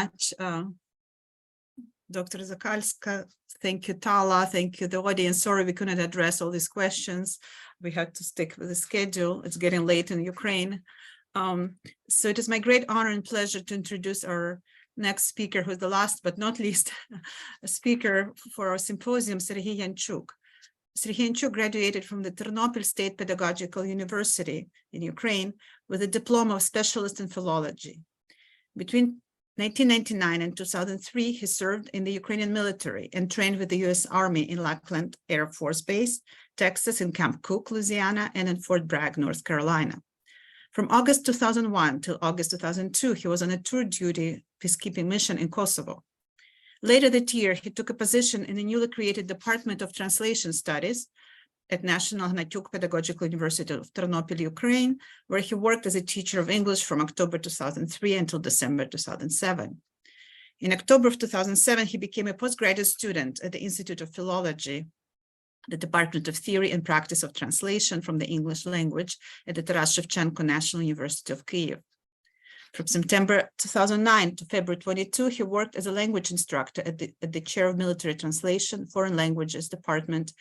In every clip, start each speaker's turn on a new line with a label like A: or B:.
A: much, Dr. Zakalska. Thank you, Tala. Thank you, the audience. Sorry we couldn't address all these questions. We had to stick with the schedule. It's getting late in Ukraine. So it is my great honor and pleasure to introduce our next speaker, who is the last but not least a speaker for our symposium, Sергій Янчук. Сергій Янчук graduated from the Ternopil State Pedagogical University in Ukraine with a diploma of specialist in philology. Between 1999 and 2003, he served in the Ukrainian military and trained with the U.S. Army in Lackland Air Force Base, Texas, in Camp Cook, Louisiana, and in Fort Bragg, North Carolina. From August 2001 till August 2002, he was on a tour duty peacekeeping mission in Kosovo. Later that year, he took a position in the newly created Department of Translation Studies at National Hnatyuk Pedagogical University of Ternopil, Ukraine, where he worked as a teacher of English from October 2003 until December 2007. In October of 2007, he became a postgraduate student at the Institute of Philology, the Department of Theory and Practice of Translation from the English language at the Taras Shevchenko National University of Kyiv. From September 2009 to February 22, he worked as a language instructor at the Chair of Military Translation, Foreign Languages Department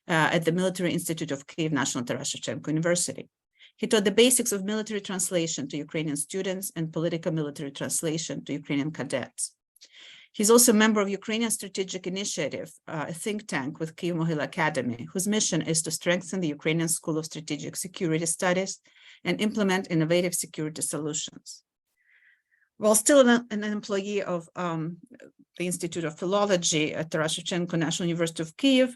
A: at the Military Institute of Kyiv National Taras Shevchenko University. He taught the basics of military translation to Ukrainian students and political military translation to Ukrainian cadets. He's also a member of Ukrainian Strategic Initiative, a think tank with Kyiv Mohil Academy, whose mission is to strengthen the Ukrainian School of Strategic Security Studies and implement innovative security solutions. While still an employee of the Institute of Philology at Taras Shevchenko National University of Kyiv,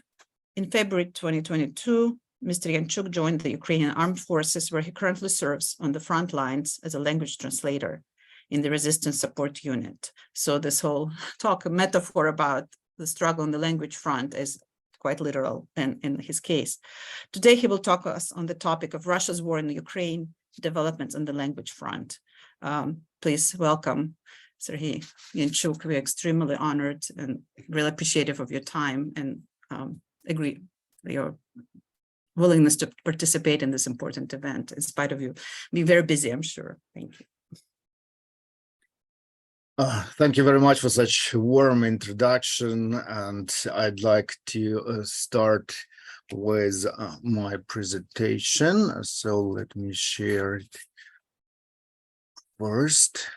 A: in February 2022, Mr. Янчук joined the Ukrainian Armed Forces, where he currently serves on the front lines as a language translator in the Resistance Support Unit. So this whole talk, a metaphor about the struggle on the language front, is quite literal in his case. Today, he will talk to us on the topic of Russia's war in Ukraine, developments on the language front. Please welcome Sергій Янчук. We're extremely honored and really appreciative of your time and agree your willingness to participate in this important event, in spite of you being very busy, I'm sure. Thank you.
B: Thank you very much for such a warm introduction, and I'd like to start with my presentation. So let me share it first.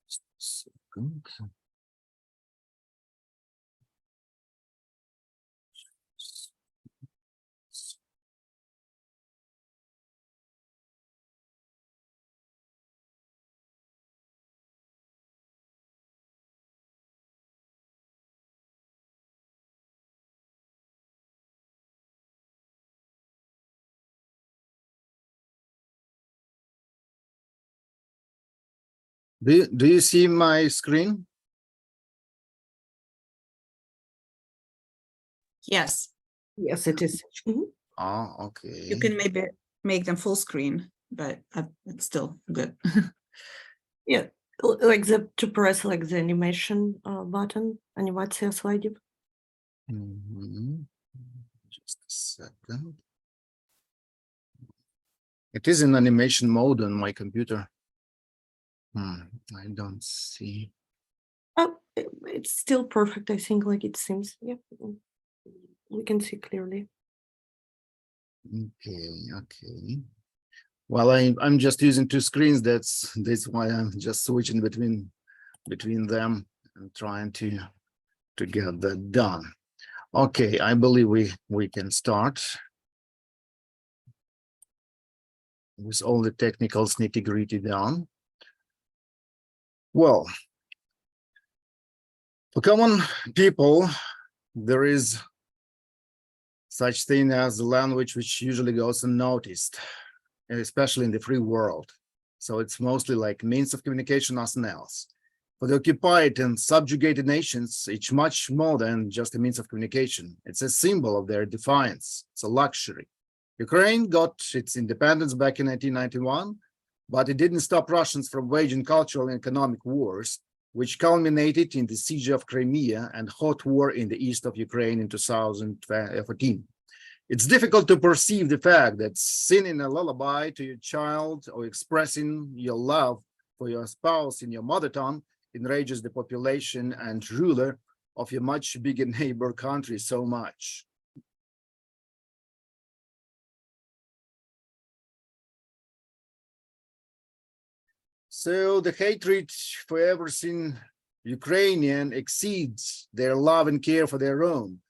B: Just a second. Do you see my screen?
A: Yes.
C: Yes, it is.
B: Oh, okay.
A: You can maybe make them full screen, but it's still good.
C: Yeah, like to press like the animation button, animация слайдів.
B: Just a second. It is in animation mode on my computer. I don't see.
C: Oh, it's still perfect, I think, like it seems. Yeah, we can see clearly.
B: Okay. Well, I'm just using two screens. That's why I'm just switching between them and trying to get that done. Okay, I believe we can start with all the technical nitty-gritty down. Well, for common people, there is such thing as a language which usually goes unnoticed, especially in the free world. So it's mostly like means of communication, nothing else. For the occupied and subjugated nations, it's much more than just a means of communication. It's a symbol of their defiance. It's a luxury. Ukraine got its independence back in 1991, but it didn't stop Russians from waging cultural and economic wars which culminated in the siege of Crimea and hot war in the east of Ukraine in 2014. It's difficult to perceive the fact that singing a lullaby to your child or expressing your love for your spouse in your mother tongue enrages the population and ruler of your much bigger neighbor country so much. So the hatred for everything Ukrainian exceeds their love and care for their own.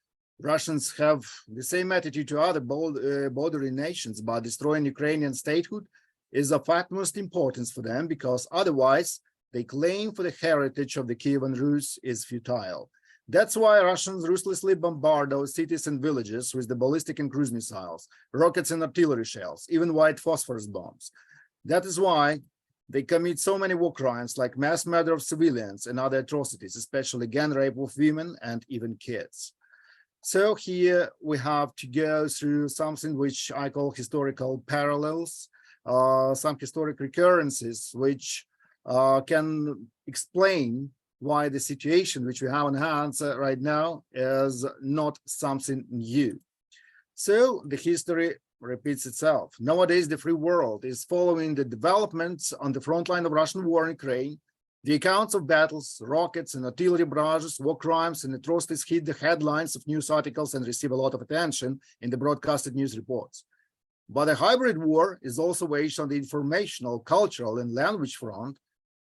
B: Russians have the same attitude to other bordering nations, but destroying Ukrainian statehood is of utmost importance for them, because otherwise they claim for the heritage of the Kievan Rus is futile. That's why Russians ruthlessly bombard our cities and villages with the ballistic and cruise missiles, rockets and artillery shells, even white phosphorus bombs. That is why they commit so many war crimes like mass murder of civilians and other atrocities, especially gang rape of women and even kids. So here we have to go through something which I call historical parallels, some historic recurrences which can explain why the situation which we have on hand right now is not something new. So the history repeats itself. Nowadays, the free world is following the developments on the front line of Russian war in Ukraine. The accounts of battles, rockets and artillery barrages, war crimes and atrocities hit the headlines of news articles and receive a lot of attention in the broadcasted news reports. But a hybrid war is also waged on the informational, cultural and language front,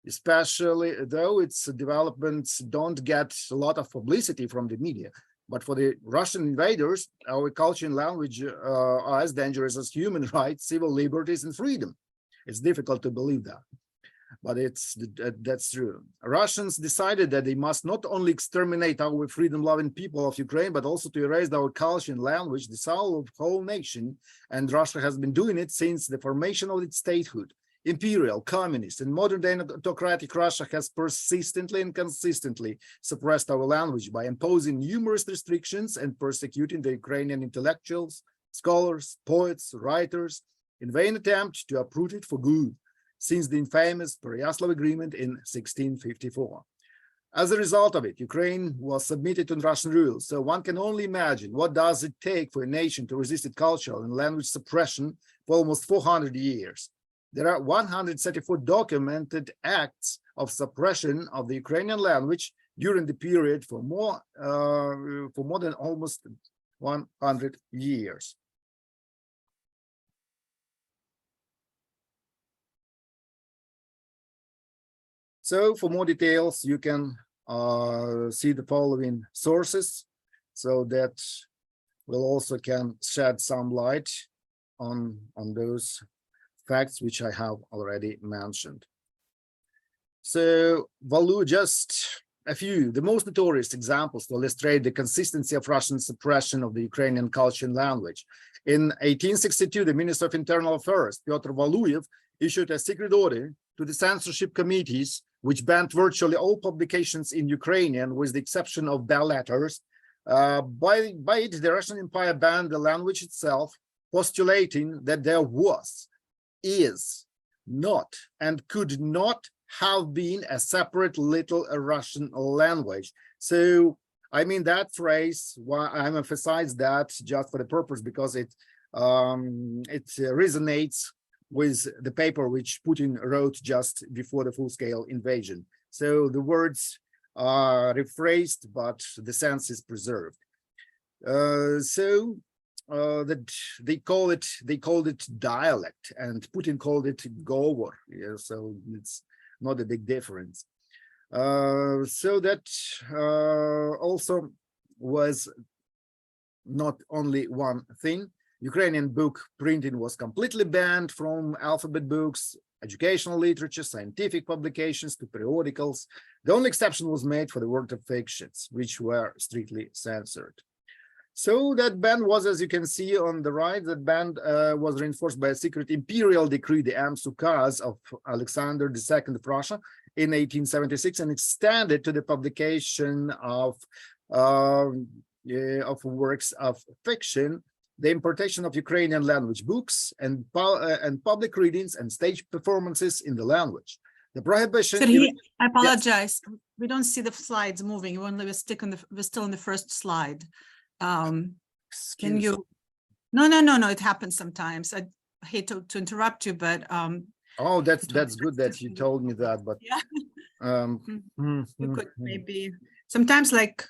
B: especially though its developments don't get a lot of publicity from the media. But for the Russian invaders, our culture and language are as dangerous as human rights, civil liberties, and freedom. It's difficult to believe that, but that's true. Russians decided that they must not only exterminate our freedom-loving people of Ukraine, but also to erase our culture and language, the soul of the whole nation. And Russia has been doing it since the formation of its statehood. Imperial, communist, and modern-day autocratic Russia has persistently and consistently suppressed our language by imposing numerous restrictions and persecuting the Ukrainian intellectuals, scholars, poets, writers, in vain attempt to uproot it for good, since the infamous Pereyaslav Agreement in 1654. As a result of it, Ukraine was submitted to Russian rule, so one can only imagine what does it take for a nation to resist its cultural and language suppression for almost 400 years. There are 134 documented acts of suppression of the Ukrainian language during the period for more than almost 100 years. So for more details, you can see the following sources, so that will also can shed some light on those facts which I have already mentioned. So Valu, just a few, the most notorious examples to illustrate the consistency of Russian suppression of the Ukrainian culture and language. In 1862, the Minister of Internal Affairs, Pyotr Valuyev, issued a secret order to the censorship committees, which banned virtually all publications in Ukrainian, with the exception of bell letters. By it, the Russian Empire banned the language itself, postulating that there was, is not, and could not have been a separate little Russian language. So, I mean, that phrase, why I'm emphasizing that just for the purpose, because it resonates with the paper which Putin wrote just before the full-scale invasion. So the words are rephrased, but the sense is preserved. That they called it dialect, and Putin called it govor. Yeah, so it's not a big difference. So that also was not only one thing. Ukrainian book printing was completely banned from alphabet books, educational literature, scientific publications to periodicals. The only exception was made for the work of fictions, which were strictly censored. So that ban was, as you can see on the right, that ban was reinforced by a secret imperial decree, the Amsukaz of Alexander II of Russia in 1876, and extended to the publication of works of fiction, the importation of Ukrainian language books, and public readings and stage performances in the language. The prohibition.
A: Sergey, I apologize. We don't see the slides moving. We're still in the first slide. Can
B: Excuse-
A: you? No. It happens sometimes. I hate to interrupt you, but
B: Oh, that's
A: Sometimes
B: good that you told me that, but
A: yeah, you could maybe sometimes like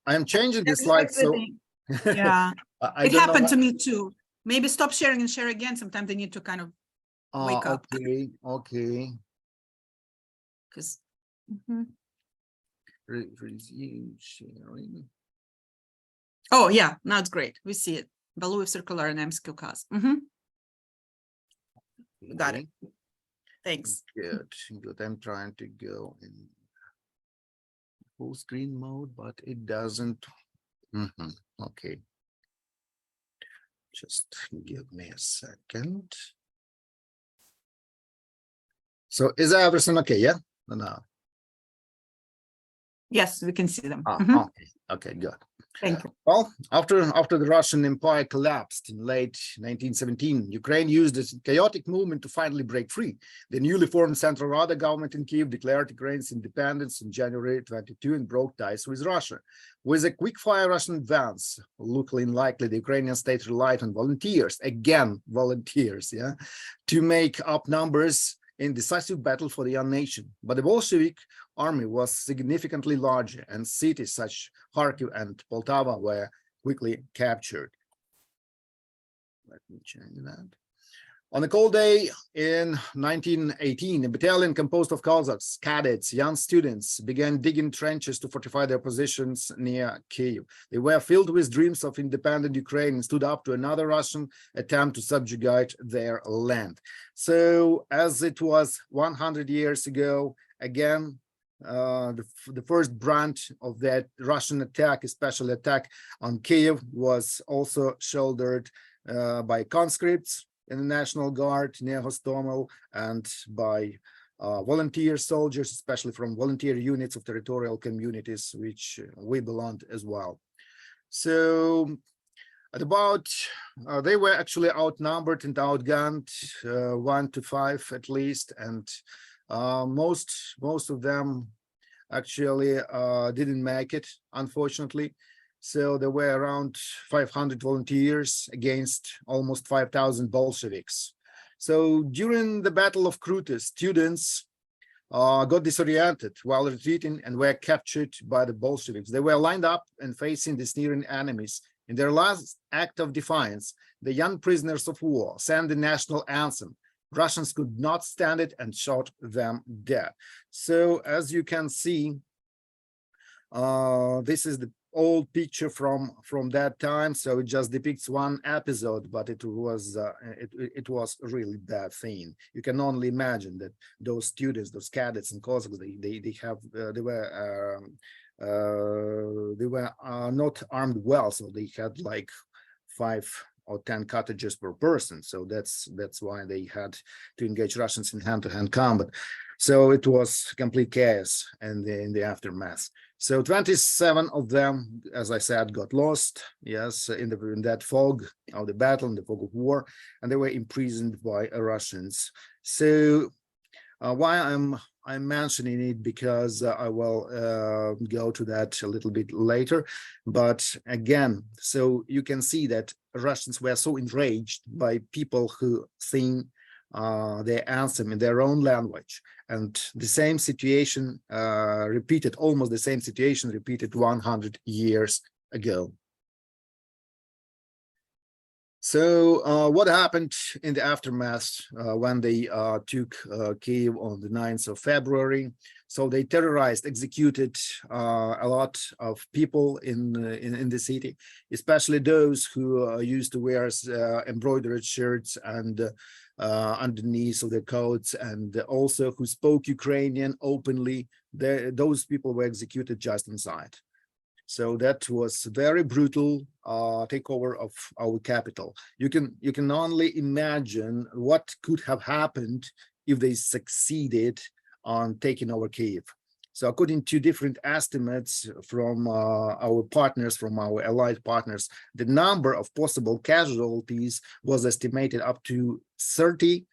B: I'm changing the slides, so
A: yeah,
B: I
A: it
B: don't
A: happened
B: know
A: to me too. Maybe stop sharing and share again. Sometimes they need to kind of wake up.
B: Okay.
A: Because
B: Resume sharing.
A: oh yeah, now it's great. We see it. Балуев circular and MSQ cause. Got it. Thanks.
B: Good. I'm trying to go in full screen mode, but it doesn't. Okay. Just give me a second. So is everything okay? Yeah? No.
A: Yes, we can see them.
B: Okay, good.
A: Thank you.
B: Well, after the Russian Empire collapsed in late 1917, Ukraine used this chaotic movement to finally break free. The newly formed Central Rada government in Kyiv declared Ukraine's independence in January 22 and broke ties with Russia. With a quick-fire Russian advance, looking unlikely, the Ukrainian state relied on volunteers, to make up numbers in decisive battle for the young nation. But the Bolshevik army was significantly larger, and cities such Kharkiv and Poltava were quickly captured. Let me change that. On a cold day in 1918, a battalion composed of Cossacks, cadets, young students began digging trenches to fortify their positions near Kyiv. They were filled with dreams of independent Ukraine and stood up to another Russian attempt to subjugate their land. So, as it was 100 years ago, again, the first branch of that Russian attack, especially attack on Kyiv, was also shouldered by conscripts in the National Guard near Hostomel and by volunteer soldiers, especially from volunteer units of territorial communities, which we belonged as well. So at about, they were actually outnumbered and outgunned 1 to 5 at least, and most of them actually didn't make it, unfortunately. So there were around 500 volunteers against almost 5,000 Bolsheviks. So during the Battle of Kruta, students got disoriented while retreating and were captured by the Bolsheviks. They were lined up and facing the sneering enemies. In their last act of defiance, the young prisoners of war sang the national anthem. Russians could not stand it and shot them dead. So as you can see, this is the old picture from that time. So it just depicts one episode, but it was really bad thing. You can only imagine that those students, those cadets and Cossacks, they were not armed well, so they had like 5 or 10 cartridges per person. So that's why they had to engage Russians in hand-to-hand combat. So it was complete chaos in the aftermath. So 27 of them, as I said, got lost, yes, in that fog of the battle, in the fog of war, and they were imprisoned by Russians. So why I'm mentioning it, because I will go to that a little bit later. But again, so you can see that Russians were so enraged by people who sing their anthem in their own language, and the same situation repeated, almost the same situation repeated 100 years ago. So what happened in the aftermath when they took Kyiv on the 9th of February? So they terrorized, executed a lot of people in the city, especially those who used to wear embroidered shirts and underneath of their coats, and also who spoke Ukrainian openly. Those people were executed just inside. So that was very brutal takeover of our capital. You can only imagine what could have happened if they succeeded on taking over Kyiv. So according to different estimates from our partners, from our allied partners, the number of possible casualties was estimated up to 30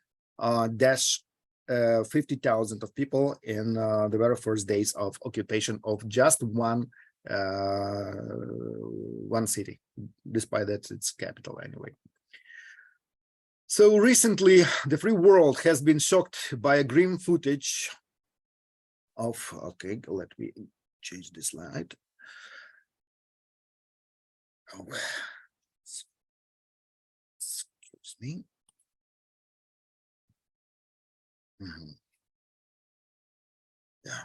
B: 50,000 of people in the very first days of occupation of just one city, despite that it's capital anyway. So recently, the free world has been shocked by a grim footage of, okay, let me change the slide. Oh, excuse me. Yeah.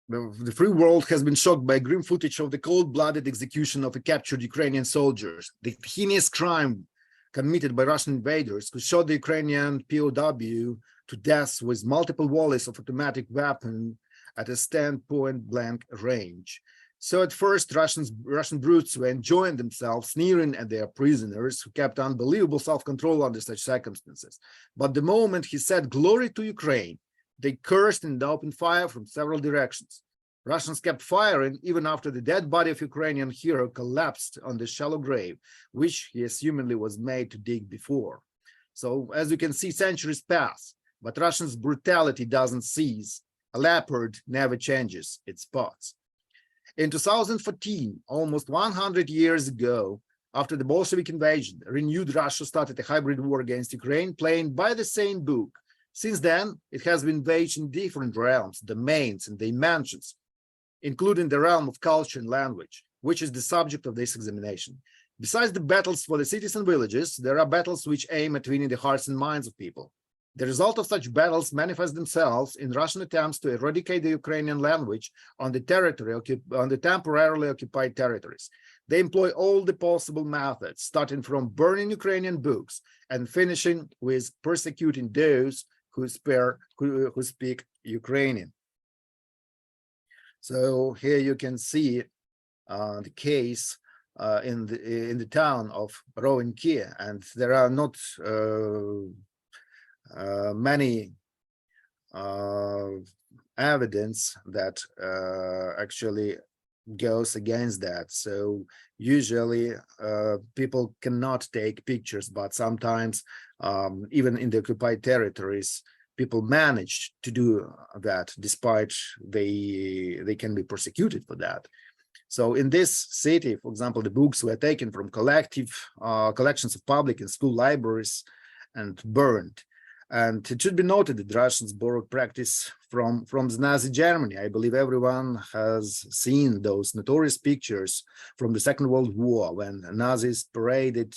B: The free world has been shocked by grim footage of the cold-blooded execution of a captured Ukrainian soldiers, the heinous crime committed by Russian invaders who shot the Ukrainian POW to death with multiple volleys of automatic weapon at a point-blank range. So at first, Russian brutes were enjoying themselves, sneering at their prisoners who kept unbelievable self-control under such circumstances. But the moment he said glory to Ukraine, they cursed and opened fire from several directions. Russians kept firing even after the dead body of Ukrainian hero collapsed on the shallow grave, which he assumedly was made to dig before. So as you can see, centuries pass, but Russians' brutality doesn't cease. A leopard never changes its spots. In 2014, almost 100 years ago, after the Bolshevik invasion, renewed Russia started a hybrid war against Ukraine, playing by the same book. Since then, it has been waged in different realms, domains, and dimensions, including the realm of culture and language, which is the subject of this examination. Besides the battles for the cities and villages, there are battles which aim at winning the hearts and minds of people. The result of such battles manifest themselves in Russian attempts to eradicate the Ukrainian language on the temporarily occupied territories. They employ all the possible methods, starting from burning Ukrainian books and finishing with persecuting those who speak Ukrainian. So here you can see the case in the town of Rowanki, and there are not many evidence that actually goes against that. So usually people cannot take pictures, but sometimes even in the occupied territories, people manage to do that despite they can be persecuted for that. So in this city, for example, the books were taken from collections of public and school libraries and burned. And it should be noted that Russians borrowed practice from the Nazi Germany. I believe everyone has seen those notorious pictures from the Second World War when Nazis paraded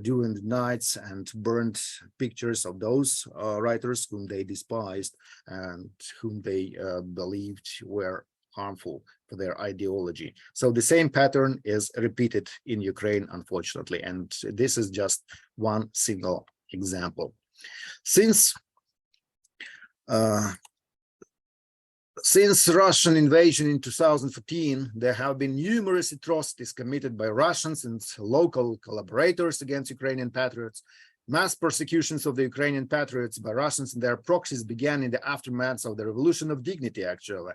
B: during the nights and burned pictures of those writers whom they despised and whom they believed were harmful for their ideology. So the same pattern is repeated in Ukraine, unfortunately, and this is just one single example. Since Russian invasion in 2014, there have been numerous atrocities committed by Russians and local collaborators against Ukrainian patriots. Mass persecutions of the Ukrainian patriots by Russians and their proxies began in the aftermath of the Revolution of Dignity, actually,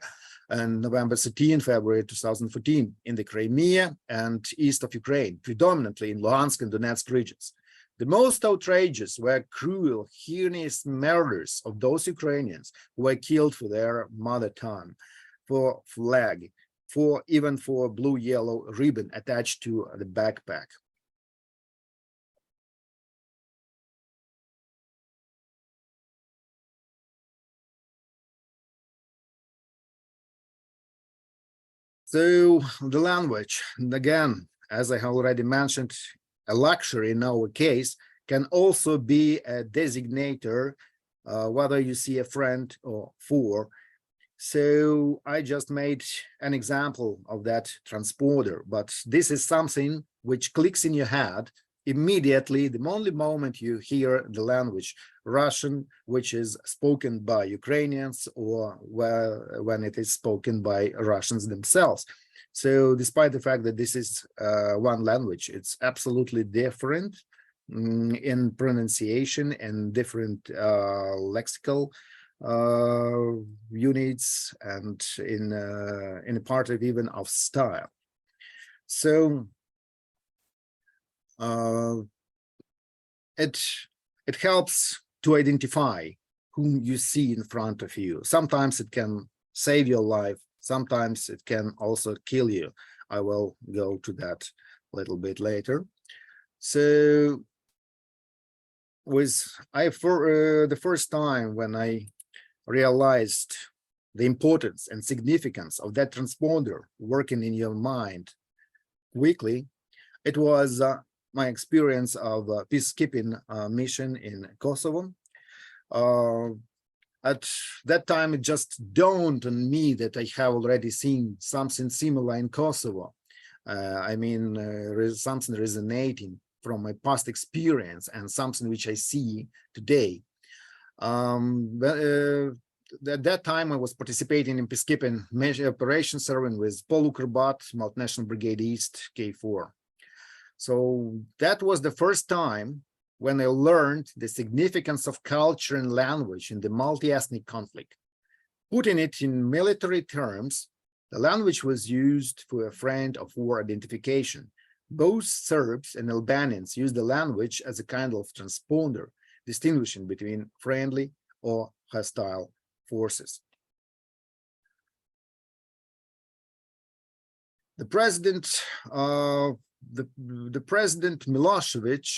B: on November 13, February 2014, in the Crimea and east of Ukraine, predominantly in Luhansk and Donetsk regions. The most outrageous were cruel, heinous murders of those Ukrainians who were killed for their mother tongue, for flag, even for blue-yellow ribbon attached to the backpack. So the language, again, as I have already mentioned, a luxury in our case, can also be a designator, whether you see a friend or foe. So I just made an example of that transporter, but this is something which clicks in your head immediately the only moment you hear the language Russian, which is spoken by Ukrainians, or when it is spoken by Russians themselves. So despite the fact that this is one language, it's absolutely different in pronunciation and different lexical units and in a part of even of style. So it helps to identify whom you see in front of you. Sometimes it can save your life. Sometimes it can also kill you. I will go to that a little bit later. So the first time when I realized the importance and significance of that transponder working in your mind quickly, it was my experience of a peacekeeping mission in Kosovo. At that time, it just dawned on me that I have already seen something similar in Kosovo. Something resonating from my past experience and something which I see today. At that time, I was participating in peacekeeping operation serving with Polukrbat, Multinational Brigade East, K4. So that was the first time when I learned the significance of culture and language in the multi-ethnic conflict. Putting it in military terms, the language was used for a friend of war identification. Both Serbs and Albanians used the language as a kind of transponder, distinguishing between friendly or hostile forces. The president Milosevic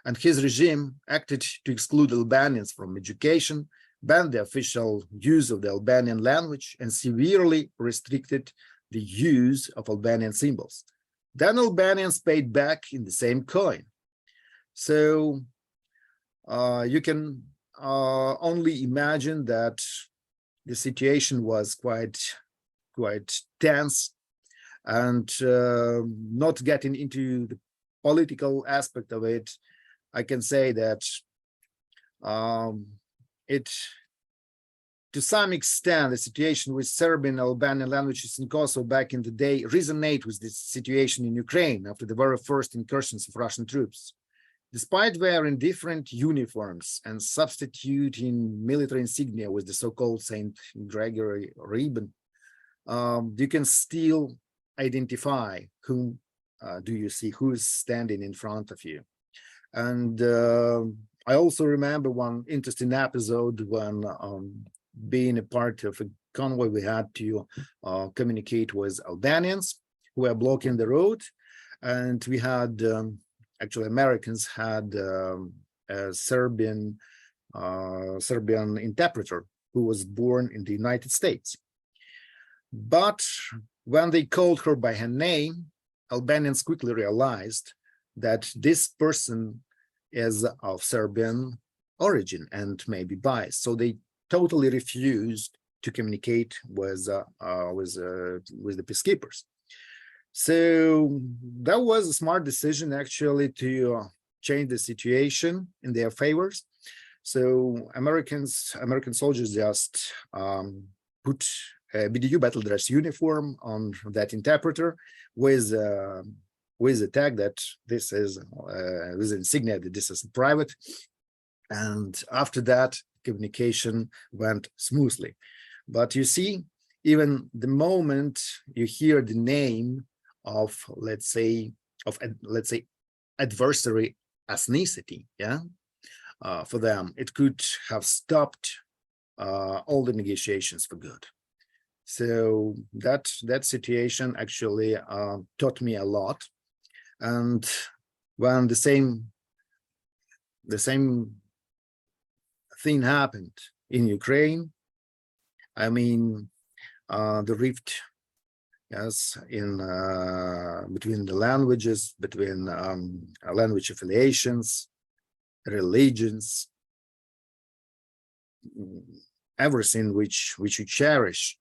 B: and his regime acted to exclude Albanians from education, banned the official use of the Albanian language, and severely restricted the use of Albanian symbols. Then Albanians paid back in the same coin. So you can only imagine that the situation was quite tense, and not getting into the political aspect of it, I can say that to some extent, the situation with Serbian and Albanian languages in Kosovo back in the day resonate with the situation in Ukraine after the very first incursions of Russian troops. Despite wearing different uniforms and substituting military insignia with the so-called St. Gregory ribbon, you can still identify whom do you see, who is standing in front of you. And I also remember one interesting episode when being a part of a convoy, we had to communicate with Albanians who were blocking the road. And we had, actually Americans had a Serbian interpreter who was born in the United States. But when they called her by her name, Albanians quickly realized that this person is of Serbian origin and maybe biased. So they totally refused to communicate with the peacekeepers. So that was a smart decision actually to change the situation in their favors. So American soldiers just put a BDU battle dress uniform on that interpreter with a tag that this is with insignia that this is private. And after that, communication went smoothly. But you see, even the moment you hear the name of, let's say adversary ethnicity, for them, it could have stopped all the negotiations for good. So that situation actually taught me a lot. And when the same thing happened in Ukraine, I mean, the rift, yes, in between the languages, between language affiliations, religions, everything which you cherish.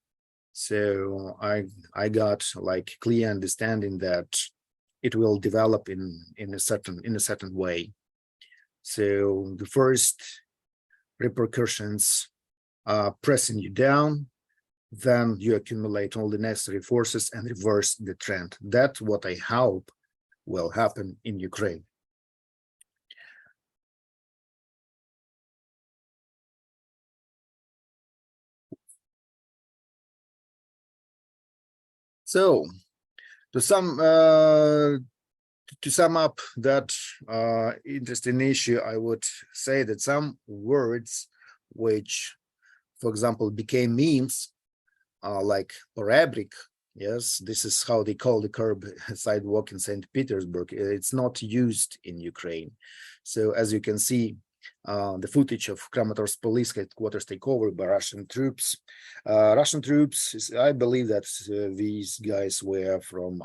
B: So I got like clear understanding that it will develop in a certain way. So the first repercussions are pressing you down, then you accumulate all the necessary forces and reverse the trend. That's what I hope will happen in Ukraine. So to To sum up that interesting issue, I would say that some words which, for example, became memes, like Porabrik, yes, this is how they call the curb sidewalk in St. Petersburg. It's not used in Ukraine. So as you can see, the footage of Kramatorsk police headquarters takeover by Russian troops. I believe that these guys were from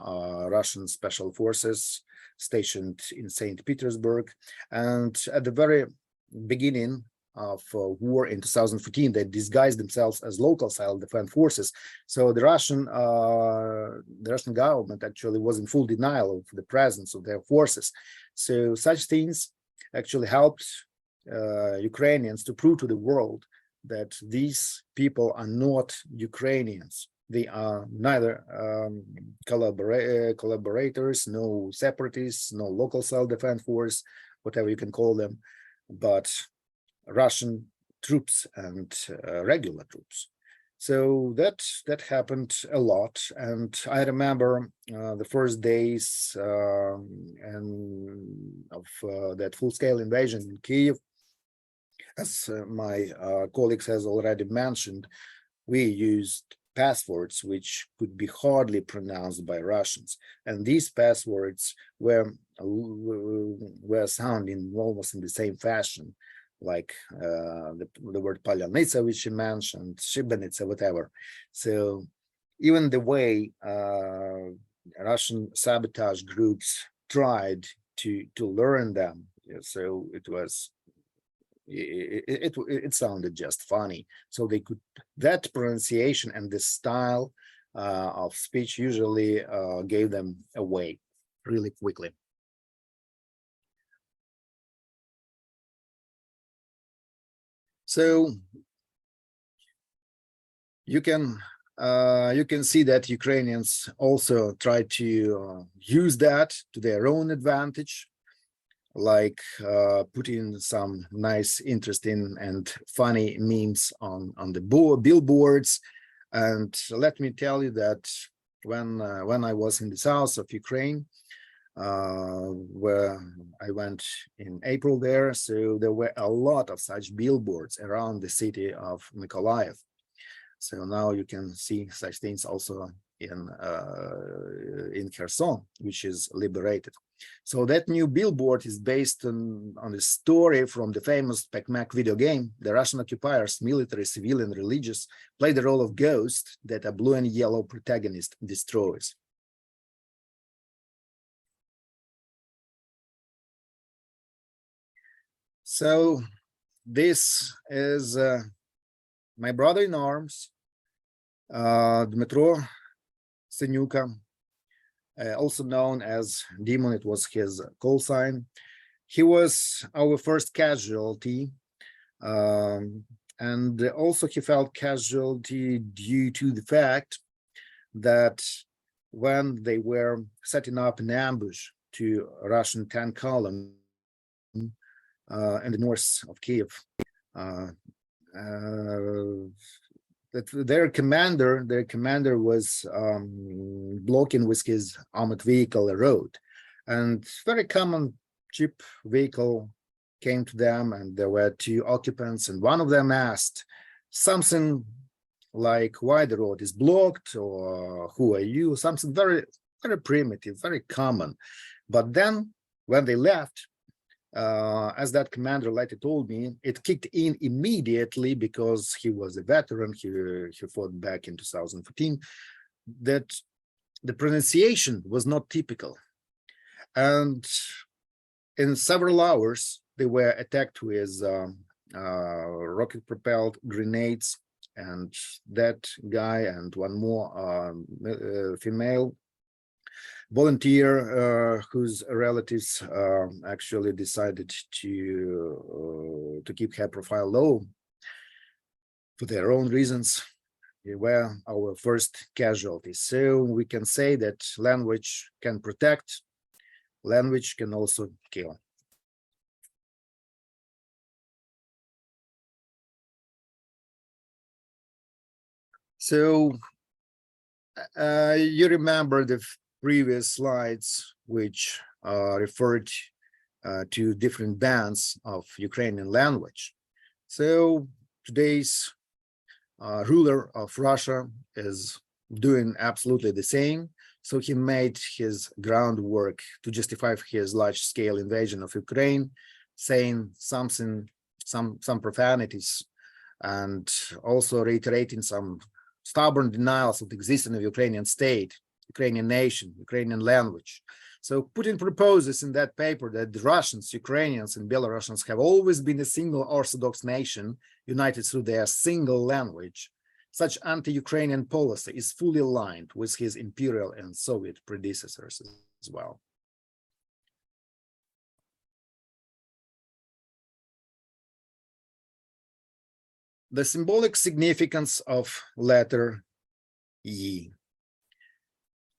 B: Russian special forces stationed in St. Petersburg. And at the very beginning of war in 2014, they disguised themselves as local self-defense forces. So the Russian government actually was in full denial of the presence of their forces. So such things actually helped Ukrainians to prove to the world that these people are not Ukrainians. They are neither collaborators, no separatists, no local self-defense force, whatever you can call them, but Russian troops and regular troops. So that happened a lot, and I remember the first days of that full-scale invasion in Kyiv. As my colleagues has already mentioned, we used passwords which could be hardly pronounced by Russians, and these passwords were sounding almost in the same fashion, like the word Polyanitsa, which you mentioned, Shibanitsa, whatever. So even the way Russian sabotage groups tried to learn them, so it sounded just funny. So they could, that pronunciation and the style of speech usually gave them away really quickly. So you can see that Ukrainians also try to use that to their own advantage, like putting some nice, interesting, and funny memes on the billboards. And let me tell you that when I was in the south of Ukraine, where I went in April there, so there were a lot of such billboards around the city of Mykolaiv. So now you can see such things also in Kherson, which is liberated. So that new billboard is based on a story from the famous Pac-Man video game. The Russian occupiers, military, civil, and religious, play the role of ghosts that a blue and yellow protagonist destroys. So this is my brother-in-arms, Dmitro Senyuka, also known as Demon. It was his call sign. He was our first casualty, and also he felt casualty due to the fact that when they were setting up an ambush to a Russian tank column in the north of Kyiv, that their commander was blocking with his armored vehicle a road, and very common cheap vehicle came to them, and there were two occupants, and one of them asked something like, why the road is blocked, or who are you, something very, very primitive, very common. But then when they left, as that commander later told me, it kicked in immediately because he was a veteran. He fought back in 2014. That the pronunciation was not typical, and in several hours they were attacked with rocket-propelled grenades, and that guy and one more female volunteer whose relatives actually decided to keep her profile low for their own reasons. They were our first casualties. So we can say that language can protect, language can also kill. So you remember the previous slides, which referred to different bands of Ukrainian language. So today's ruler of Russia is doing absolutely the same. So he made his groundwork to justify his large-scale invasion of Ukraine, saying something, some profanities, and also reiterating some stubborn denials of the existence of Ukrainian state, Ukrainian nation, Ukrainian language. So Putin proposes in that paper that the Russians, Ukrainians, and Belarusians have always been a single Orthodox nation united through their single language. Such anti-Ukrainian policy is fully aligned with his imperial and Soviet predecessors as well. The symbolic significance of letter E.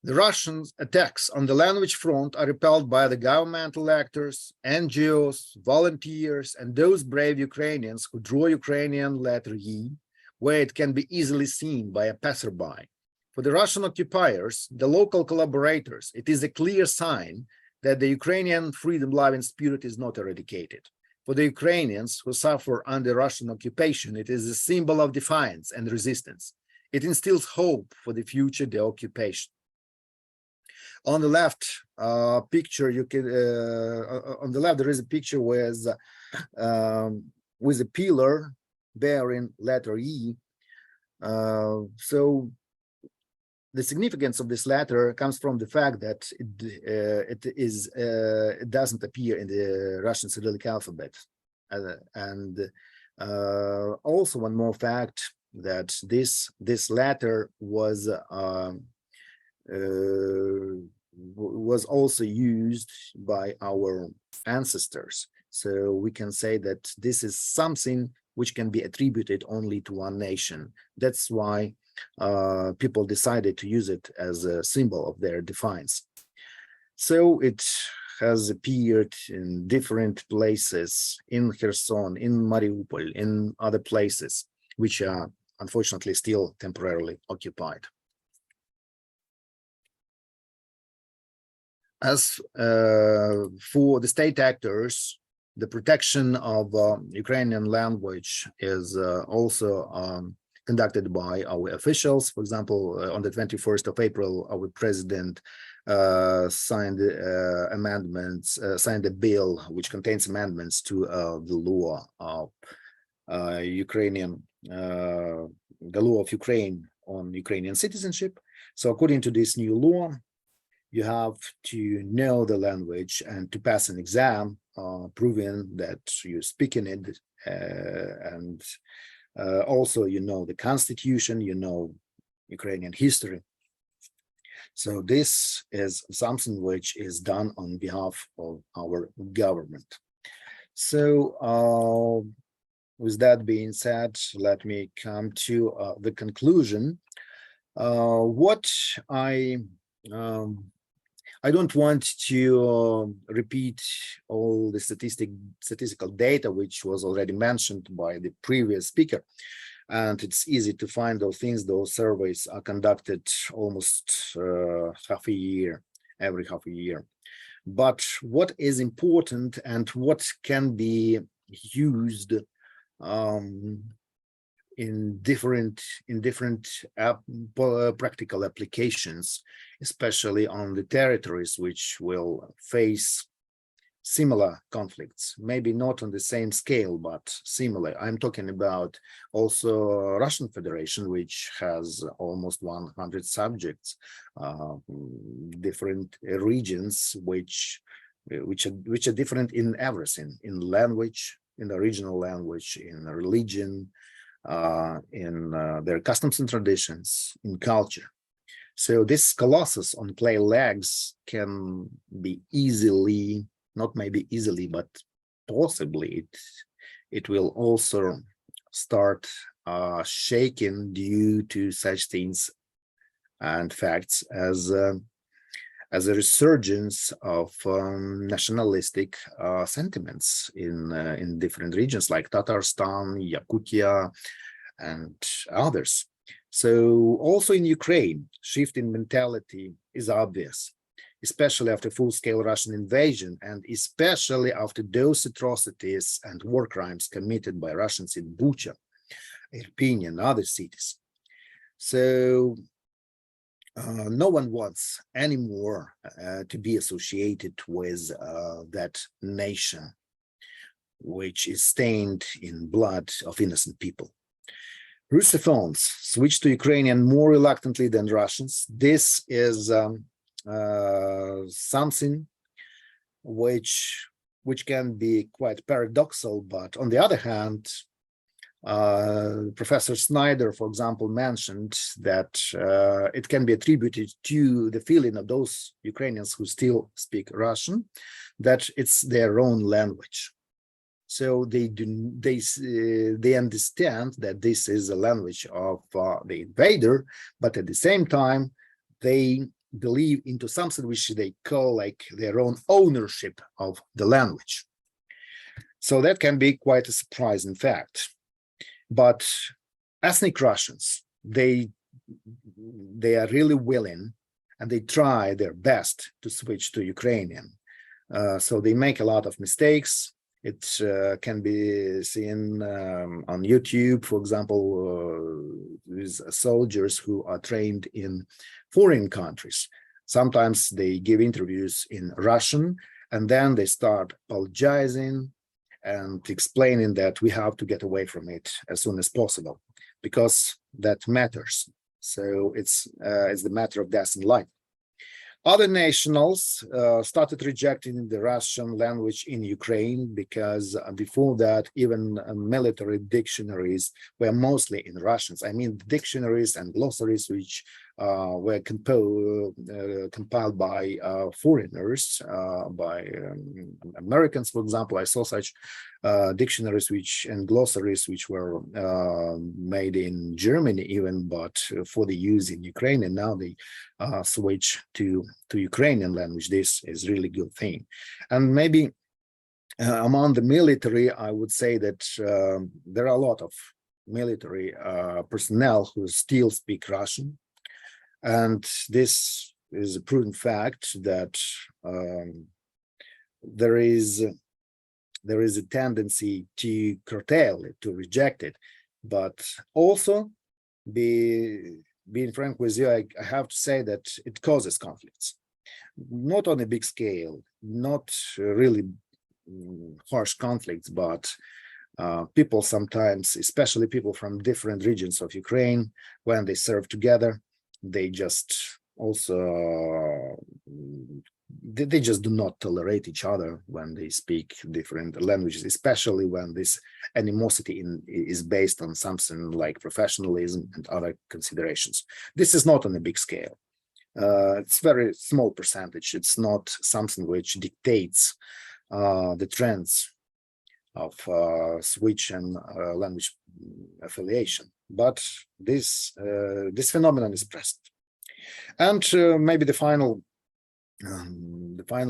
B: The Russian attacks on the language front are repelled by the governmental actors, NGOs, volunteers, and those brave Ukrainians who draw Ukrainian letter E, where it can be easily seen by a passerby. For the Russian occupiers, the local collaborators, it is a clear sign that the Ukrainian freedom-loving spirit is not eradicated. For the Ukrainians who suffer under Russian occupation, it is a symbol of defiance and resistance. It instills hope for the future deoccupation. On the left picture, you can on the left there is a picture with a pillar bearing letter E. So the significance of this letter comes from the fact that it doesn't appear in the Russian Cyrillic alphabet, and also one more fact that this letter was also used by our ancestors. So we can say that this is something which can be attributed only to one nation. That's why people decided to use it as a symbol of their defiance. So it has appeared in different places, in Kherson, in Mariupol, in other places, which are unfortunately still temporarily occupied. As for the state actors, the protection of Ukrainian language is also conducted by our officials. For example, on the 21st of April, our president signed signed a bill which contains amendments to the law of the law of Ukraine on Ukrainian citizenship. So according to this new law, you have to know the language and to pass an exam proving that you're speaking it, and also you know the constitution, you know Ukrainian history. So this is something which is done on behalf of our government. So with that being said, let me come to the conclusion. What I don't want to repeat all the statistical data which was already mentioned by the previous speaker, and it's easy to find those things. Those surveys are conducted almost half a year, every half a year. But what is important and what can be used in different practical applications, especially on the territories which will face similar conflicts, maybe not on the same scale, but similar. I'm talking about also Russian Federation, which has almost 100 subjects, different regions which are different in everything, in language, in the regional language, in religion, in their customs and traditions, in culture. So this colossus on clay legs can be easily, not maybe easily, but possibly it will also start shaking due to such things and facts as a resurgence of nationalistic sentiments in different regions like Tatarstan, Yakutia, and others. So also in Ukraine, shift in mentality is obvious, especially after full-scale Russian invasion, and especially after those atrocities and war crimes committed by Russians in Bucha, Irpin, and other cities. So no one wants anymore to be associated with that nation, which is stained in blood of innocent people. Russophones switch to Ukrainian more reluctantly than Russians. This is something which can be quite paradoxical, but on the other hand, Professor Snyder, for example, mentioned that it can be attributed to the feeling of those Ukrainians who still speak Russian, that it's their own language. So they understand that this is a language of the invader, but at the same time, they believe into something which they call like their own ownership of the language. So that can be quite a surprising fact. But ethnic Russians, they are really willing, and they try their best to switch to Ukrainian. So they make a lot of mistakes. It can be seen on YouTube, for example, with soldiers who are trained in foreign countries. Sometimes they give interviews in Russian, and then they start apologizing and explaining that we have to get away from it as soon as possible, because that matters. So it's the matter of death and life. Other nationals started rejecting the Russian language in Ukraine because before that, even military dictionaries were mostly in Russians. I mean, dictionaries and glossaries which were compiled by foreigners, by Americans, for example. I saw such dictionaries and glossaries which were made in Germany even, but for the use in Ukraine, and now they switch to Ukrainian language. This is really good thing. And maybe among the military, I would say that there are a lot of military personnel who still speak Russian. And this is a proven fact that there is a tendency to curtail it, to reject it. But also, being frank with you, I have to say that it causes conflicts. Not on a big scale, not really harsh conflicts, but people sometimes, especially people from different regions of Ukraine, when they serve together, they just also they just do not tolerate each other when they speak different languages, especially when this animosity is based on something like professionalism and other considerations. This is not on a big scale. It's very small percentage. It's not something which dictates the trends of switch and language affiliation. But this phenomenon is present. And maybe the final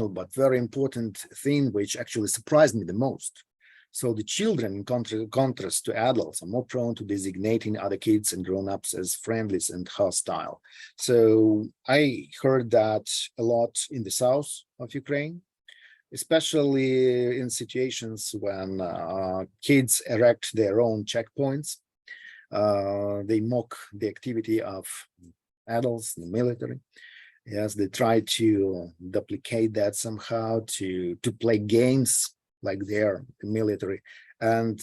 B: but very important thing which actually surprised me the most. So the children, in contrast to adults, are more prone to designating other kids and grown-ups as friendly and hostile. So I heard that a lot in the south of Ukraine, especially in situations when kids erect their own checkpoints. They mock the activity of adults in the military. Yes, they try to duplicate that somehow, to play games like they're military. And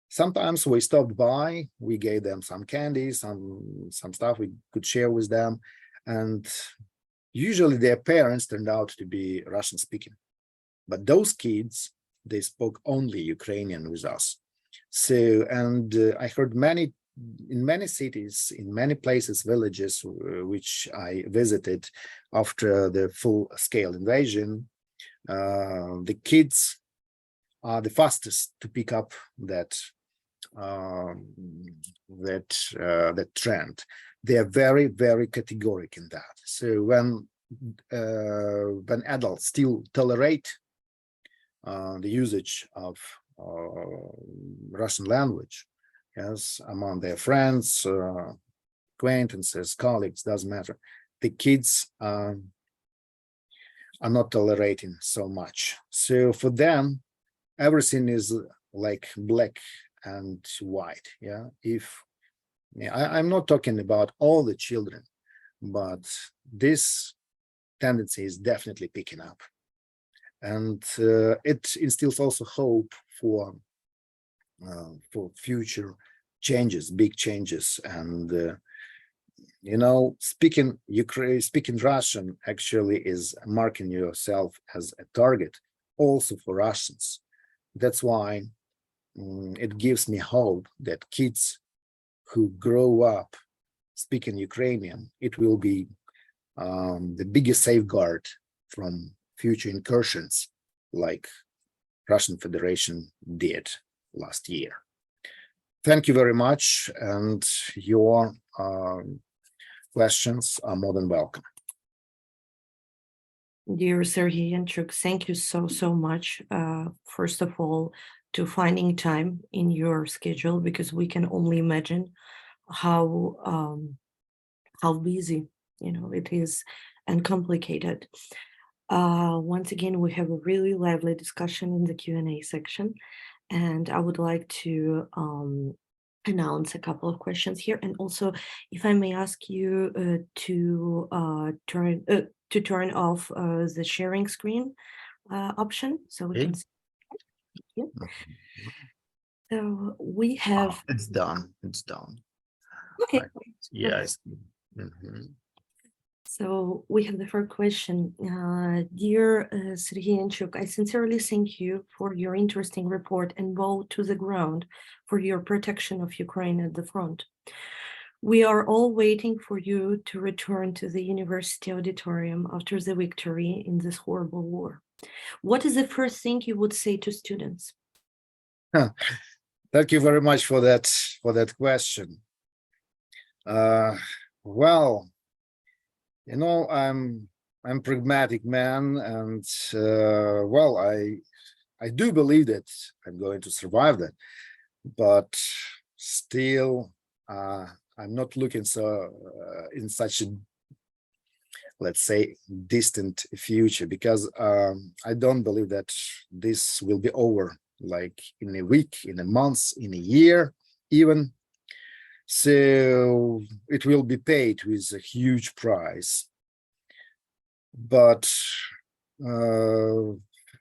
B: sometimes we stopped by, we gave them some candy, some stuff we could share with them. And usually their parents turned out to be Russian speaking. But those kids, they spoke only Ukrainian with us. So, and I heard in many cities, in many places, villages, which I visited after the full-scale invasion, the kids are the fastest to pick up that trend. They are very, very categoric in that. So when adults still tolerate the usage of Russian language, yes, among their friends, acquaintances, colleagues, doesn't matter. The kids are are not tolerating so much. So for them, everything is like black and white. Yeah, I'm not talking about all the children, but this tendency is definitely picking up, and it instills also hope for future changes, big changes. And speaking Russian actually is marking yourself as a target also for Russians. That's why it gives me hope that kids who grow up speaking Ukrainian, it will be the biggest safeguard from future incursions like Russian Federation did last year. Thank you very much, and your questions are more than welcome.
C: Dear Sергій Янчук, thank you so much, first of all, to finding time in your schedule, because we can only imagine how busy it is and complicated. Once again, we have a really lively discussion in the Q&A section, and I would like to announce a couple of questions here. And also, if I may ask you to turn off the sharing screen option, so we can see. Yeah. So we have.
B: It's done. It's done.
C: Okay.
B: Yes.
C: So we have the first question. Dear Sергій Янчук, I sincerely thank you for your interesting report and bow to the ground for your protection of Ukraine at the front. We are all waiting for you to return to the university auditorium after the victory in this horrible war. What is the first thing you would say to students?
B: Thank you very much for that question. Well, I'm a pragmatic man, and well, I do believe that I'm going to survive that, but still, I'm not looking in such a, let's say, distant future, because I don't believe that this will be over like in a week, in a month, in a year, even. So it will be paid with a huge price. But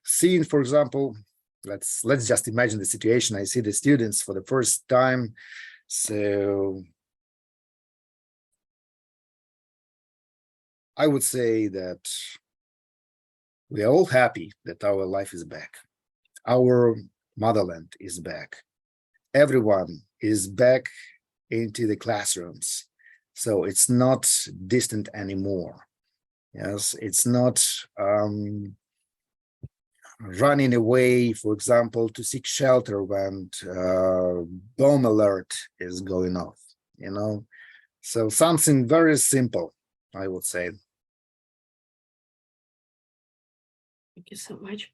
B: seeing, for example, let's just imagine the situation. I see the students for the first time. So I would say that we are all happy that our life is back. Our motherland is back. Everyone is back into the classrooms. So it's not distant anymore. Yes, it's not running away, for example, to seek shelter when bomb alert is going off, So something very simple, I would say.
C: Thank you so much.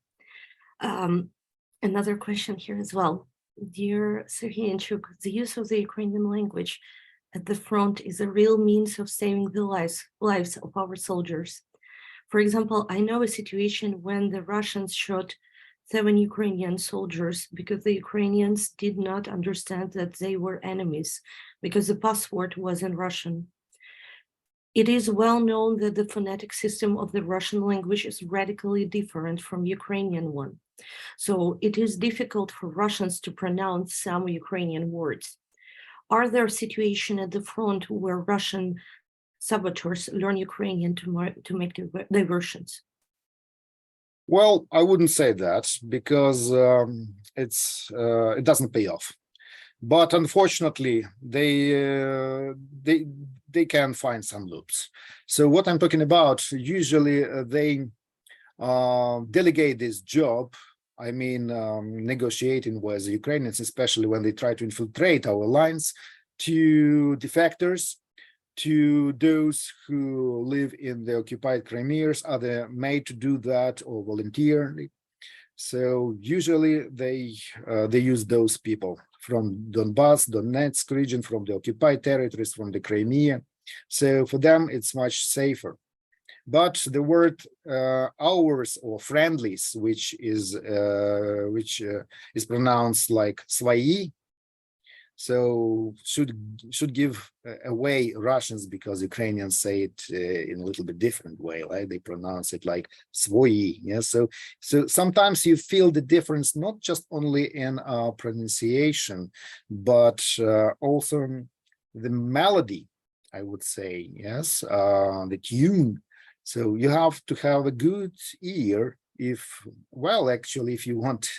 C: Another question here as well. Dear Sергій Янчук, the use of the Ukrainian language at the front is a real means of saving the lives of our soldiers. For example, I know a situation when the Russians shot 7 Ukrainian soldiers because the Ukrainians did not understand that they were enemies because the password was in Russian. It is well known that the phonetic system of the Russian language is radically different from Ukrainian one. So it is difficult for Russians to pronounce some Ukrainian words. Are there situations at the front where Russian saboteurs learn Ukrainian to make diversions?
B: Well, I wouldn't say that, because it doesn't pay off. But unfortunately, they can find some loops. So what I'm talking about, usually they delegate this job, negotiating with the Ukrainians, especially when they try to infiltrate our lines, to defectors, to those who live in the occupied Crimeas, are they made to do that or voluntarily. So usually they use those people from Donbass, Donetsk region, from the occupied territories, from the Crimea. So for them, it's much safer. But the word ours or friendlies, which is pronounced like свои, so should give away Russians, because Ukrainians say it in a little bit different way, right? They pronounce it like свои. Yeah, so sometimes you feel the difference not just only in pronunciation, but also the melody, I would say. Yes, the tune. So you have to have a good ear. If you want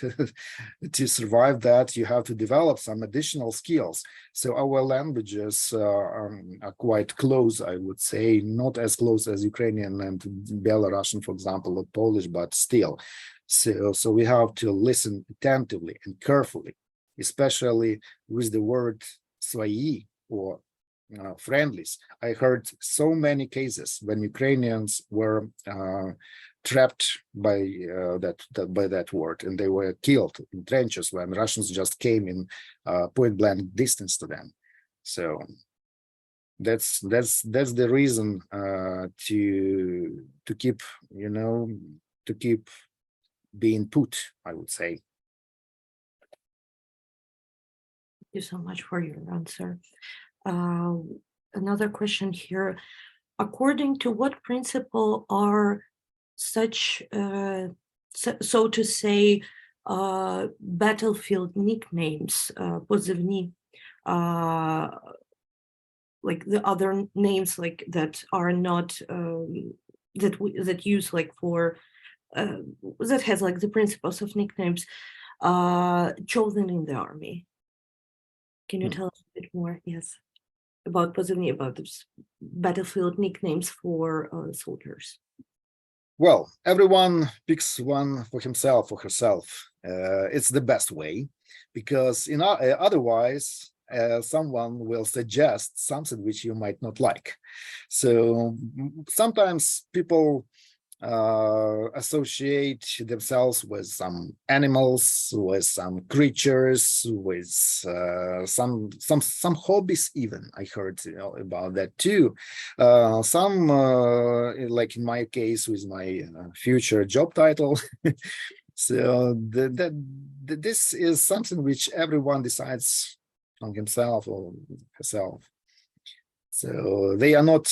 B: to survive that, you have to develop some additional skills. So our languages are quite close, I would say, not as close as Ukrainian and Belarusian, for example, or Polish, but still. So we have to listen attentively and carefully, especially with the word свои or friendlies. I heard so many cases when Ukrainians were trapped by that word, and they were killed in trenches when Russians just came in point blank distance to them. So that's the reason to keep, to keep being put, I would say.
C: Thank you so much for your answer. Another question here. According to what principle are such, so to say, battlefield nicknames, позывні, like the other names like that are not, that use like for, that has like the principles of nicknames, chosen in the army? Can you tell us a bit more? Yes. About позывні, about this battlefield nicknames for soldiers.
B: Well, everyone picks one for himself or herself. It's the best way, because otherwise someone will suggest something which you might not like. So sometimes people associate themselves with some animals, with some creatures, with some hobbies even. I heard about that too. Some like in my case with my future job title. So this is something which everyone decides on himself or herself. So they are not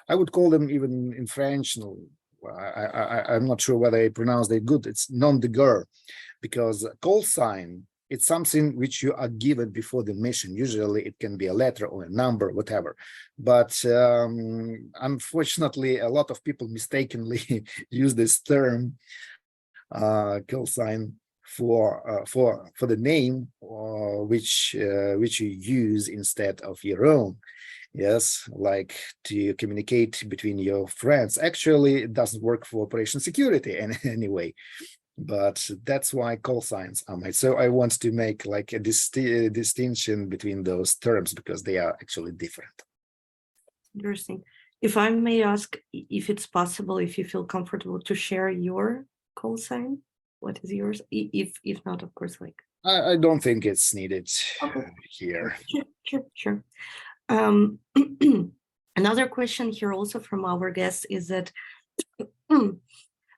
B: I would call them, even in French, I'm not sure whether I pronounce it good, it's nom de guerre, because call sign, it's something which you are given before the mission. Usually it can be a letter or a number, whatever. But unfortunately, a lot of people mistakenly use this term, call sign, for the name which you use instead of your own. Yes, like to communicate between your friends. Actually, it doesn't work for operation security anyway, but that's why call signs are made. So I want to make like a distinction between those terms, because they are actually different.
C: Interesting. If I may ask, if it's possible, if you feel comfortable to share your call sign, what is yours? If not, of course, like
B: I don't think it's needed here.
C: Sure. Another question here also from our guest is that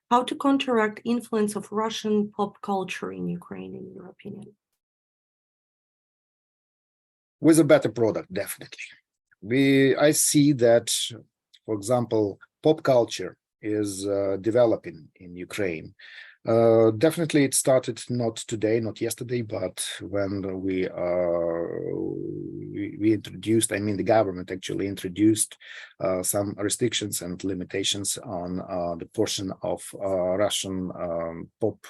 C: how to counteract influence of Russian pop culture in Ukraine, in your opinion?
B: With a better product, definitely. I see that, for example, pop culture is developing in Ukraine. Definitely it started not today, not yesterday, but when we introduced, I mean the government actually introduced some restrictions and limitations on the portion of Russian pop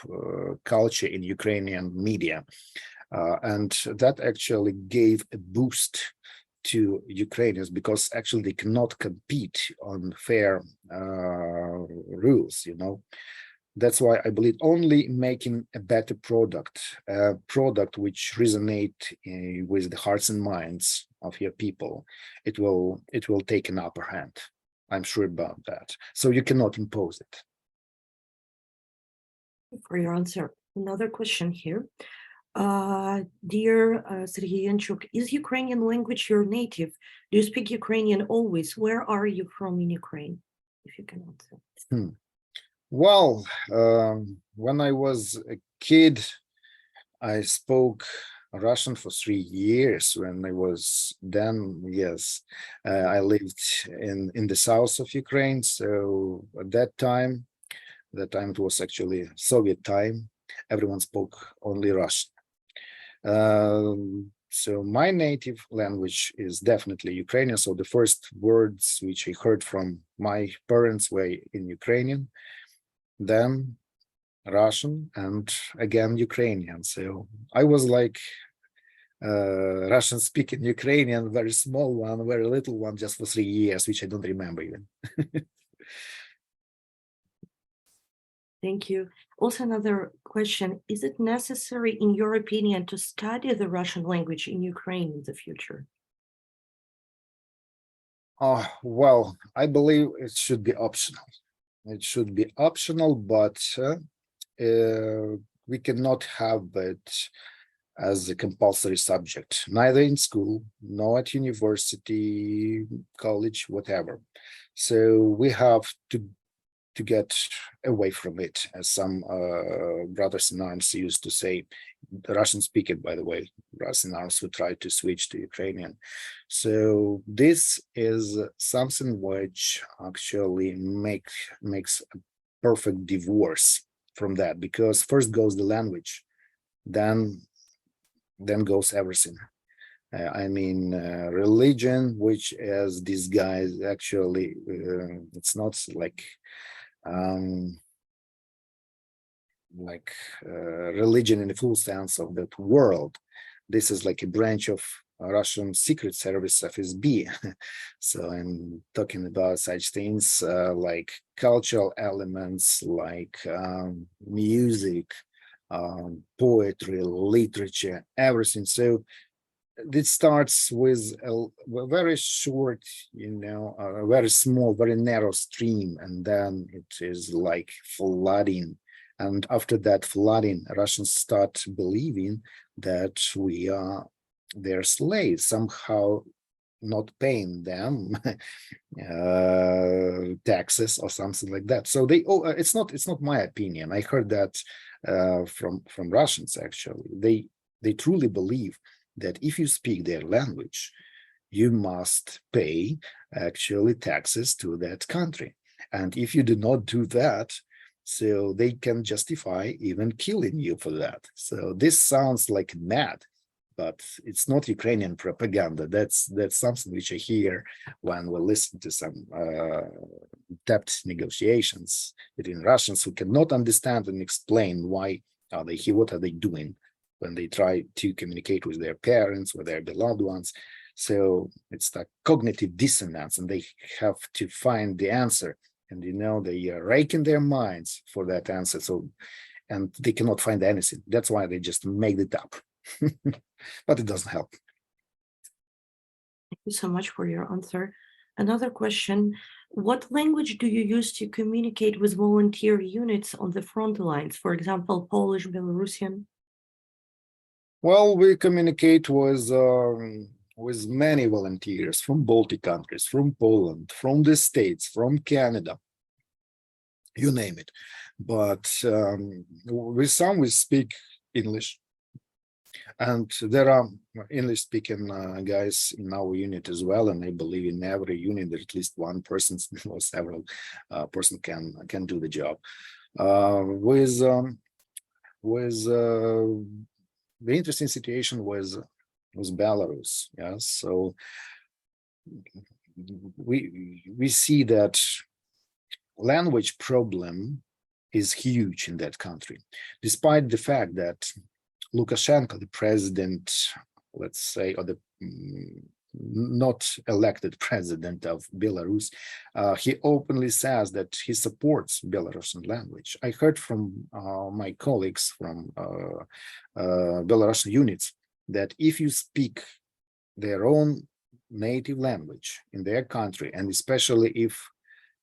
B: culture in Ukrainian media. And that actually gave a boost to Ukrainians, because actually they cannot compete on fair rules, That's why I believe only making a better product, a product which resonate with the hearts and minds of your people, it will take an upper hand. I'm sure about that. So you cannot impose it.
C: For your answer. Another question here. Dear Sергій Янчук, is Ukrainian language your native? Do you speak Ukrainian always? Where are you from in Ukraine? If you can answer.
B: Well, when I was a kid, I spoke Russian for 3 years. When I was then, yes, I lived in the south of Ukraine. So at that time it was actually Soviet time. Everyone spoke only Russian. So my native language is definitely Ukrainian. So the first words which I heard from my parents were in Ukrainian, then Russian, and again Ukrainian. So I was like Russian speaking Ukrainian, very small one, very little one, just for 3 years, which I don't remember even.
C: Thank you. Also, another question. Is it necessary, in your opinion, to study the Russian language in Ukraine in the future?
B: Well, I believe it should be optional. It should be optional, but we cannot have it as a compulsory subject, neither in school, nor at university, college, whatever. So we have to get away from it, as some brothers in arms used to say, the Russian speaking, by the way, brothers in arms who tried to switch to Ukrainian. So this is something which actually makes a perfect divorce from that, because first goes the language, then goes everything. I mean, religion, which is disguised, actually, it's not like religion in the full sense of that world. This is like a branch of Russian Secret Service, FSB. So I'm talking about such things like cultural elements, like music, poetry, literature, everything. So it starts with a very short, a very small, very narrow stream, and then it is like flooding. And after that flooding, Russians start believing that we are their slaves, somehow not paying them taxes or something like that. So it's not my opinion. I heard that from Russians, actually. They truly believe that if you speak their language, you must pay actually taxes to that country. And if you do not do that, so they can justify even killing you for that. So this sounds like mad, but it's not Ukrainian propaganda. That's something which I hear when we listen to some debt negotiations between Russians who cannot understand and explain why are they here, what are they doing when they try to communicate with their parents, with their beloved ones. So it's like cognitive dissonance, and they have to find the answer. And they are raking their minds for that answer. So, and they cannot find anything. That's why they just made it up. But it doesn't help.
C: Thank you so much for your answer. Another question. What language do you use to communicate with volunteer units on the front lines? For example, Polish, Belarusian?
B: Well, we communicate with many volunteers from Baltic countries, from Poland, from the States, from Canada, you name it. But with some we speak English, and there are English-speaking guys in our unit as well. And I believe in every unit that at least one person or several person can do the job. The interesting situation was Belarus. Yes, so we see that language problem is huge in that country, despite the fact that Lukashenko, the president, let's say, or the not elected president of Belarus, he openly says that he supports Belarusian language. I heard from my colleagues from Belarusian units that if you speak their own native language in their country, and especially if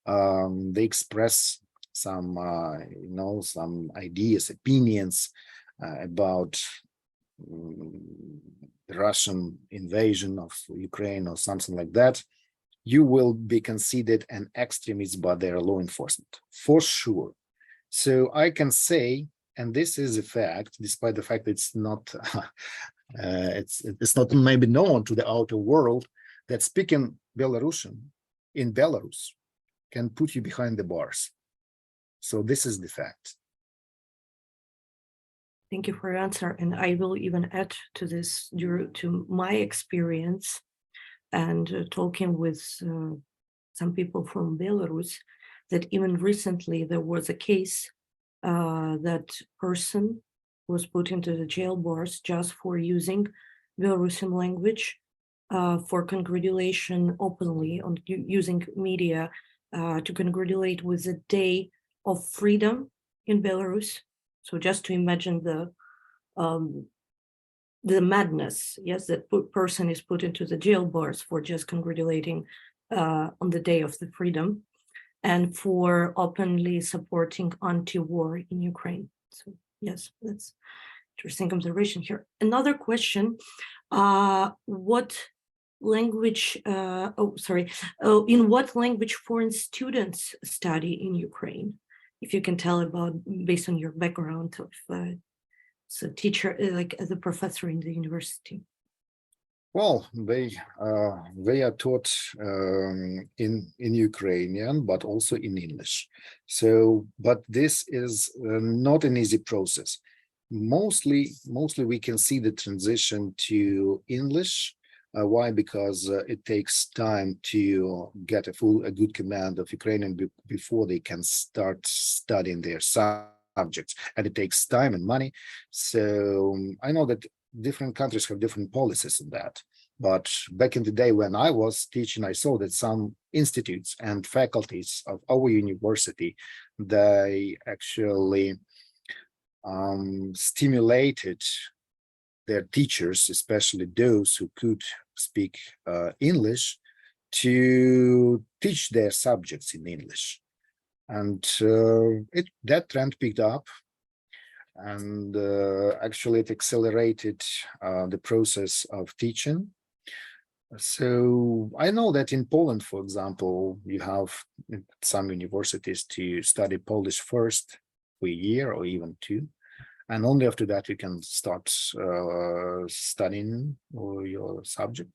B: they express some, some ideas, opinions about the Russian invasion of Ukraine or something like that, you will be considered an extremist by their law enforcement, for sure. So I can say, and this is a fact, despite the fact that it's not, it's not maybe known to the outer world, that speaking Belarusian in Belarus can put you behind the bars. So this is the fact.
C: Thank you for your answer. And I will even add to this, due to my experience and talking with some people from Belarus, that even recently there was a case that person was put into the jail bars just for using Belarusian language for congratulation openly on using media to congratulate with the day of freedom in Belarus. So just to imagine the madness, yes, that person is put into the jail bars for just congratulating on the day of the freedom and for openly supporting anti-war in Ukraine. So yes, that's interesting observation here. Another question, what language, in what language foreign students study in Ukraine? If you can tell about, based on your background of as a teacher, like as a professor in the university.
B: Well, they are taught in Ukrainian, but also in English. So, but this is not an easy process. Mostly we can see the transition to English. Why? Because it takes time to get a good command of Ukrainian before they can start studying their subjects, and it takes time and money. So I know that different countries have different policies on that. But back in the day when I was teaching, I saw that some institutes and faculties of our university, they actually stimulated their teachers, especially those who could speak English, to teach their subjects in English. And that trend picked up, and actually it accelerated the process of teaching. So I know that in Poland, for example, you have some universities to study Polish first for a year or even two. And only after that you can start studying your subject.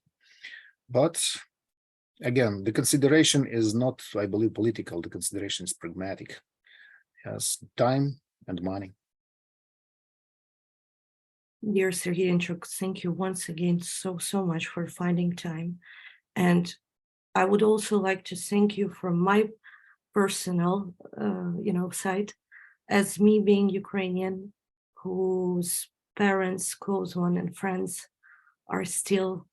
B: But again, the consideration is not, I believe, political. The consideration is pragmatic. Yes, time and money.
C: Dear Sергій Янчук, thank you once again so much for finding time. And I would also like to thank you from my personal, side, as me being Ukrainian, whose parents, close one, and friends are still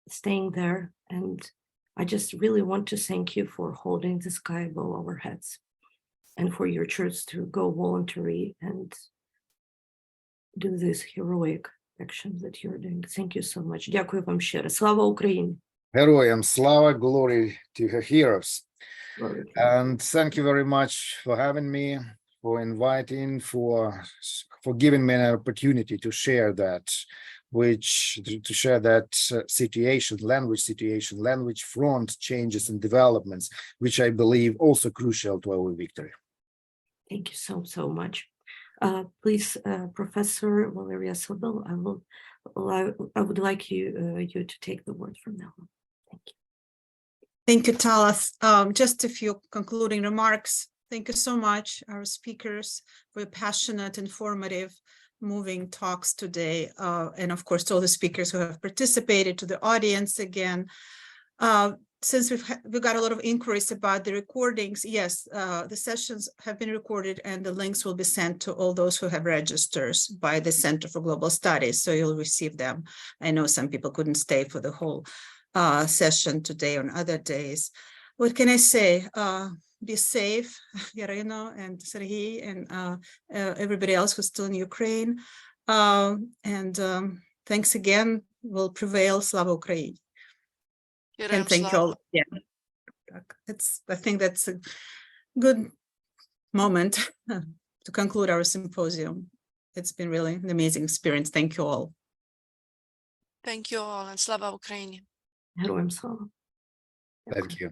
C: staying there. And I just really want to thank you for holding the sky above our heads and for your choice to go voluntary and do this heroic action that you're doing. Thank you so much. Дякую вам ще раз. Слава Україні!
B: Героям слава, glory to her heroes. And thank you very much for having me, for inviting, for giving me an opportunity to share that, situation, language front changes and developments, which I believe also crucial to our victory.
C: Thank you so much. Please, Professor Valeria Sobel, I would like you to take the word from now on. Thank you.
A: Thank you, Talas. Just a few concluding remarks. Thank you so much, our speakers, for your passionate, informative, moving talks today. And of course, to all the speakers who have participated, to the audience again. Since we've got a lot of inquiries about the recordings, yes, the sessions have been recorded and the links will be sent to all those who have registers by the Center for Global Studies, so you'll receive them. I know some people couldn't stay for the whole session today on other days. What can I say? Be safe, Yarino and Sergey and everybody else who's still in Ukraine. Thanks again. Will prevail. Slava Ukraini. And thank you all. Yeah, I think that's a good moment to conclude our symposium. It's been really an amazing experience. Thank you all.
D: Thank you all and слава Україні.
C: Героям слава.
B: Thank you.